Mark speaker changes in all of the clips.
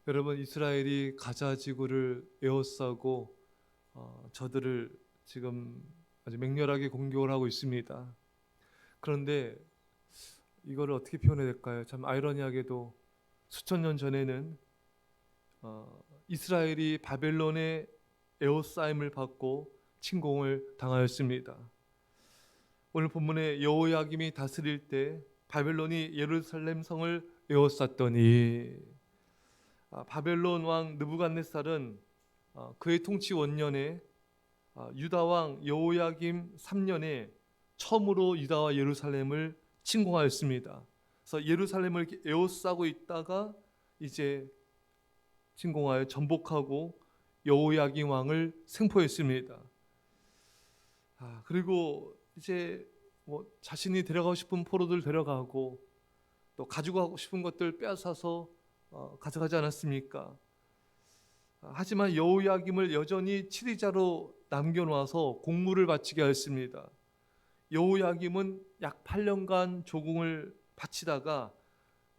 Speaker 1: 여러분, 이스라엘이 가자 지구를 에워싸고 저들을 지금 아주 맹렬하게 공격을 하고 있습니다. 그런데 이거를 어떻게 표현해야 될까요? 참 아이러니하게도 수천 년 전에는 이스라엘이 바벨론의 에워싸임을 받고 침공을 당하였습니다. 오늘 본문에 여호야김이 다스릴 때 바벨론이 예루살렘 성을 에워쌌더니 바벨론 왕 느부갓네살은 그의 통치 원년에 유다 왕 여호야김 3년에 처음으로 유다와 예루살렘을 침공하였습니다. 그래서 예루살렘을 이렇게 에워싸고 있다가 이제 침공하여 전복하고 여호야김 왕을 생포했습니다. 그리고 이제 자신이 데려가고 싶은 포로들 데려가고 또 가지고 가고 싶은 것들 빼앗아서 가져가지 않았습니까? 하지만 여호야김을 여전히 치리자로 남겨놓아서 공무를 바치게 하였습니다. 여호야김은 약 8년간 조공을 바치다가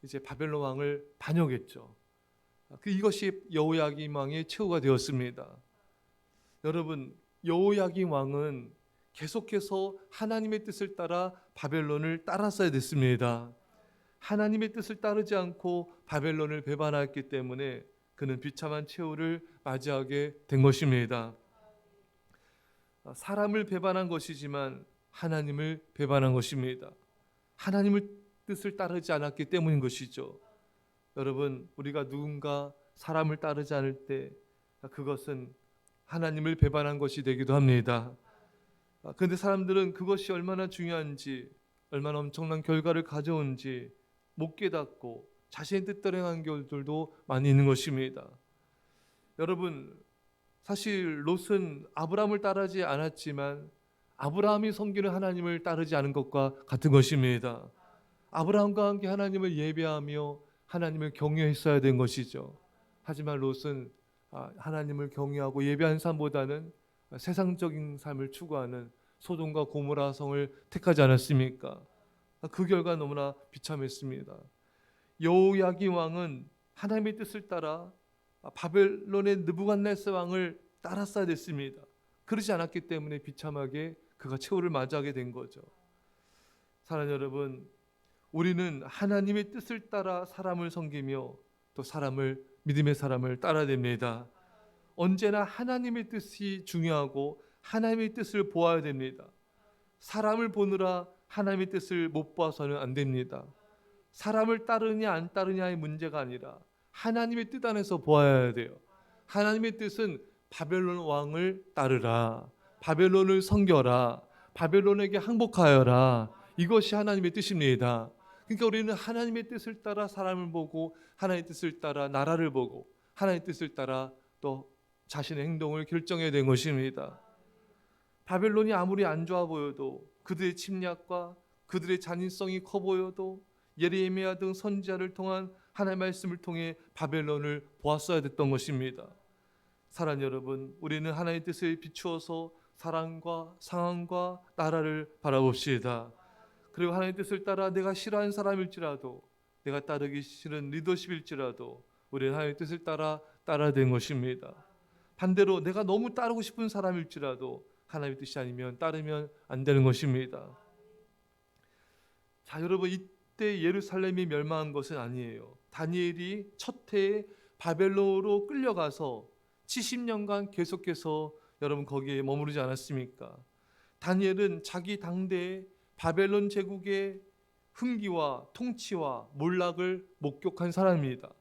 Speaker 1: 이제 바벨론 왕을 반역했죠. 이것이 여호야김 왕의 최후가 되었습니다. 여러분, 여호야김 왕은 계속해서 하나님의 뜻을 따라 바벨론을 따랐어야 됐습니다. 하나님의 뜻을 따르지 않고 바벨론을 배반하였기 때문에 그는 비참한 최후를 맞이하게 된 것입니다. 사람을 배반한 것이지만 하나님을 배반한 것입니다. 하나님의 뜻을 따르지 않았기 때문인 것이죠. 여러분, 우리가 누군가 사람을 따르지 않을 때 그것은 하나님을 배반한 것이 되기도 합니다. 그런데 사람들은 그것이 얼마나 중요한지, 얼마나 엄청난 결과를 가져온지 못 깨닫고 자신의 뜻대로 행한 경우들도 많이 있는 것입니다. 여러분, 사실 롯은 아브라함을 따르지 않았지만 아브라함이 섬기는 하나님을 따르지 않은 것과 같은 것입니다. 아브라함과 함께 하나님을 예배하며 하나님을 경외했어야 된 것이죠. 하지만 롯은 하나님을 경외하고 예배한 삶보다는 세상적인 삶을 추구하는 소돔과 고모라 성을 택하지 않았습니까? 그 결과 너무나 비참했습니다. 여호야김 왕은 하나님의 뜻을 따라 바벨론의 느부갓네살 왕을 따랐어야 됐습니다. 그러지 않았기 때문에 비참하게 그가 최후를 맞이하게 된 거죠. 사랑하는 여러분, 우리는 하나님의 뜻을 따라 사람을 섬기며 또 믿음의 사람을 따라야 됩니다. 언제나 하나님의 뜻이 중요하고 하나님의 뜻을 보아야 됩니다. 사람을 보느라 하나님의 뜻을 못 봐서는 안 됩니다. 사람을 따르냐 안 따르냐의 문제가 아니라 하나님의 뜻 안에서 보아야 돼요. 하나님의 뜻은 바벨론 왕을 따르라, 바벨론을 섬겨라, 바벨론에게 항복하여라, 이것이 하나님의 뜻입니다. 그러니까 우리는 하나님의 뜻을 따라 사람을 보고 하나님의 뜻을 따라 나라를 보고 하나님의 뜻을 따라 또 자신의 행동을 결정해야 된 것입니다. 바벨론이 아무리 안 좋아 보여도 그들의 침략과 그들의 잔인성이 커 보여도 예레미야 등 선지자를 통한 하나님의 말씀을 통해 바벨론을 보았어야 됐던 것입니다. 사랑하는 여러분, 우리는 하나님의 뜻을 비추어서 사람과 상황과 나라를 바라봅시다. 그리고 하나님의 뜻을 따라 내가 싫어하는 사람일지라도, 내가 따르기 싫은 리더십일지라도 우리는 하나님의 뜻을 따라야 되는 것입니다. 반대로 내가 너무 따르고 싶은 사람일지라도 하나님의 뜻이 아니면 따르면 안 되는 것입니다. 자, 여러분, 이때 예루살렘이 멸망한 것은 아니에요. 다니엘이 첫 해에 바벨론으로 끌려가서 70년간 계속해서 여러분 거기에 머무르지 않았습니까? 다니엘은 자기 당대의 바벨론 제국의 흥기와 통치와 몰락을 목격한 사람입니다.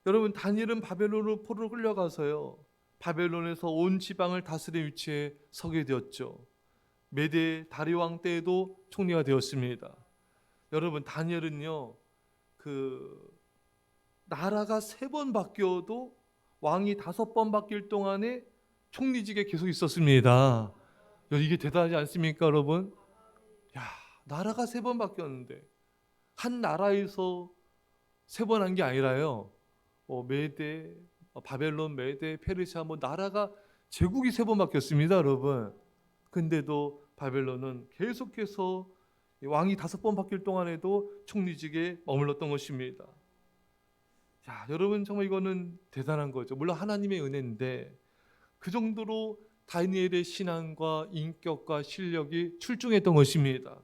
Speaker 1: 여러분, 다니엘은 바벨론으로 포로로 끌려가서요, 바벨론에서 온 지방을 다스리는 위치에 서게 되었죠. 메대 다리오 왕 때에도 총리가 되었습니다. 여러분, 다니엘은요, 나라가 3번 바뀌어도 왕이 5번 바뀔 동안에 총리직에 계속 있었습니다. 이게 대단하지 않습니까, 여러분? 나라가 3번 바뀌었는데 한 나라에서 3번 한 게 아니라요, 메대, 바벨론, 메대, 페르시아 나라가 제국이 3번 바뀌었습니다, 여러분. 근데도 바벨론은 계속해서 왕이 5번 바뀔 동안에도 총리직에 머물렀던 것입니다. 야, 여러분 정말 이거는 대단한 거죠. 물론 하나님의 은혜인데 그 정도로 다니엘의 신앙과 인격과 실력이 출중했던 것입니다.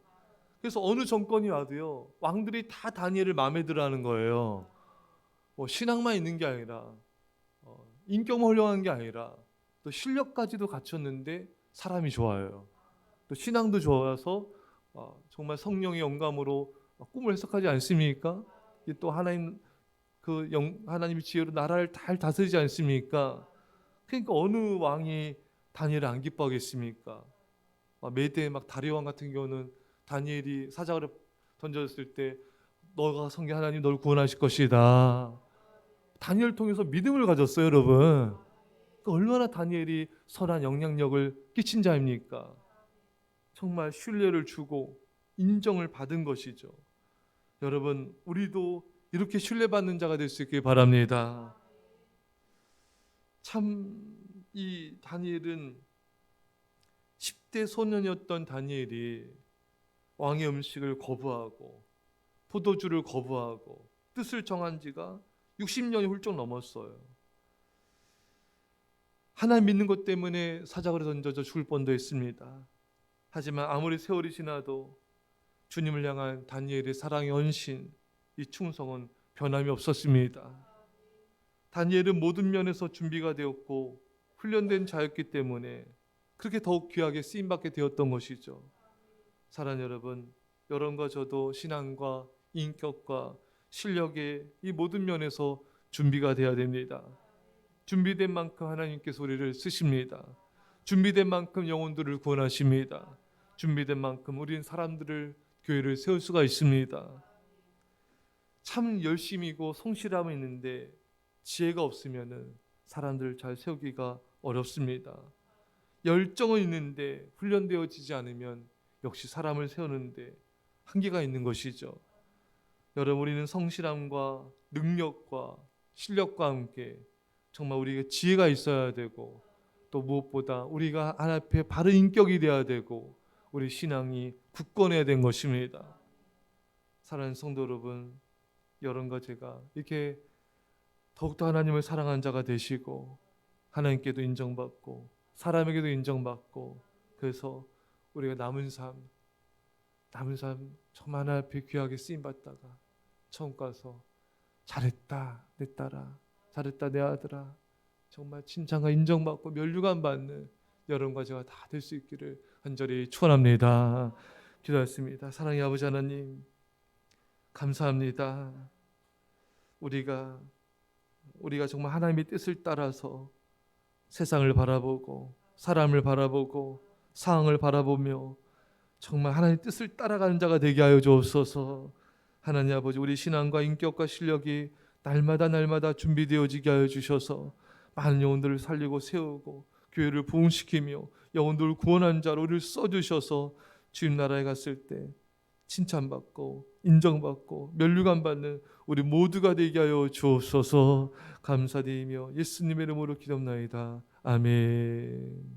Speaker 1: 그래서 어느 정권이 와도요, 왕들이 다 다니엘을 마음에 들어하는 거예요. 뭐 신앙만 있는 게 아니라 인격만 훌륭한 게 아니라 또 실력까지도 갖췄는데 사람이 좋아요. 또 신앙도 좋아서 정말 성령의 영감으로 꿈을 해석하지 않습니까? 이게 또 하나님 하나님의 지혜로 나라를 잘 다스리지 않습니까? 그러니까 어느 왕이 다니엘을 안 기뻐하겠습니까? 메대 다리오 왕 같은 경우는 다니엘이 사자굴에 던졌을 때 너가 성경 하나님 널 구원하실 것이다. 다니엘 통해서 믿음을 가졌어요, 여러분. 얼마나 다니엘이 선한 영향력을 끼친 자입니까? 정말 신뢰를 주고 인정을 받은 것이죠. 여러분, 우리도 이렇게 신뢰받는 자가 될 수 있길 바랍니다. 참 이 다니엘은 10대 소년이었던 다니엘이 왕의 음식을 거부하고 포도주를 거부하고 뜻을 정한 지가 60년이 훌쩍 넘었어요. 하나님 믿는 것 때문에 사자굴에 던져져 죽을 뻔도 했습니다. 하지만 아무리 세월이 지나도 주님을 향한 다니엘의 사랑의 헌신, 이 충성은 변함이 없었습니다. 다니엘은 모든 면에서 준비가 되었고 훈련된 자였기 때문에 그렇게 더욱 귀하게 쓰임받게 되었던 것이죠. 사랑하는 여러분, 여러분과 저도 신앙과 인격과 실력의 이 모든 면에서 준비가 되어야 됩니다. 준비된 만큼 하나님께서 우리를 쓰십니다. 준비된 만큼 영혼들을 구원하십니다. 준비된 만큼 우리는 사람들을, 교회를 세울 수가 있습니다. 참 열심이고 성실함은 있는데 지혜가 없으면 사람들을 잘 세우기가 어렵습니다. 열정은 있는데 훈련되어지지 않으면 역시 사람을 세우는데 한계가 있는 것이죠. 여러분, 우리는 성실함과 능력과 실력과 함께 정말 우리가 지혜가 있어야 되고 또 무엇보다 우리가 하나님 앞에 바른 인격이 되어야 되고 우리 신앙이 굳건해야 된 것입니다. 사랑하는 성도 여러분, 여러분과 제가 이렇게 더욱더 하나님을 사랑하는 자가 되시고 하나님께도 인정받고 사람에게도 인정받고 그래서 우리가 남은 삶 정말 하나님 앞에 귀하게 쓰임받다가 처음 가서 잘했다 내 딸아, 잘했다 내 아들아, 정말 칭찬과 인정받고 면류관 받는 여러분과 제가 다 될 수 있기를 간절히 축원합니다. 기도하겠습니다. 사랑의 아버지 하나님, 감사합니다. 우리가 정말 하나님의 뜻을 따라서 세상을 바라보고 사람을 바라보고 상황을 바라보며 정말 하나님의 뜻을 따라가는 자가 되게 하여 주옵소서. 하나님 아버지, 우리 신앙과 인격과 실력이 날마다 준비되어지게 하여 주셔서 많은 영혼들을 살리고 세우고 교회를 부흥시키며 영혼들을 구원한 자로 우리를 써주셔서 주님 나라에 갔을 때 칭찬받고 인정받고 면류관 받는 우리 모두가 되게 하여 주옵소서. 감사드리며 예수님의 이름으로 기도합나이다. 아멘.